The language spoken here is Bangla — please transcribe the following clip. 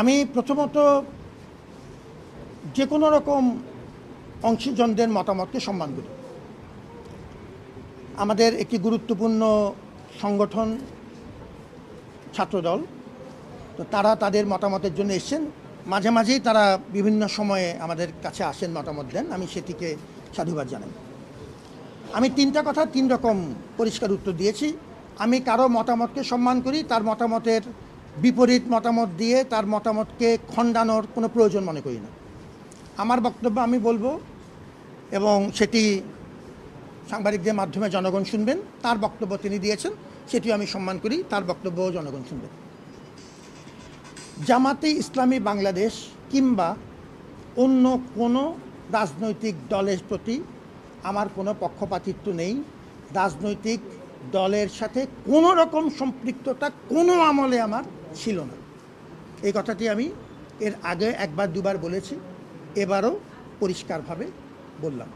আমি প্রথমত যে কোনো রকম অংশীজনদের মতামতকে সম্মান করি। আমাদের একটি গুরুত্বপূর্ণ সংগঠন ছাত্রদল, তো তারা তাদের মতামতের জন্য এসেছেন। মাঝে মাঝেই তারা বিভিন্ন সময়ে আমাদের কাছে আসেন, মতামত দেন, আমি সেটিকে সাধুবাদ জানাই। আমি তিনটা কথা তিন রকম পরিষ্কার উত্তর দিয়েছি। আমি কারো মতামতকে সম্মান করি, তার মতামতের বিপরীত মতামত দিয়ে তার মতামতকে খণ্ডানোর কোনো প্রয়োজন মনে করি না। আমার বক্তব্য আমি বলবো এবং সেটি সাংবাদিকদের মাধ্যমে জনগণ শুনবেন। তার বক্তব্য তিনি দিয়েছেন, সেটিও আমি সম্মান করি, তার বক্তব্যও জনগণ শুনবেন। জামাতে ইসলামী বাংলাদেশ কিংবা অন্য কোনো রাজনৈতিক দলের প্রতি আমার কোনো পক্ষপাতিত্ব নেই। রাজনৈতিক দলের সাথে কোনো রকম সম্পৃক্ততা কোনো আমলে আমার ছিল না। এই কথাটি আমি এর আগে একবার দুবার বলেছি, এবারও পরিষ্কারভাবে বললাম।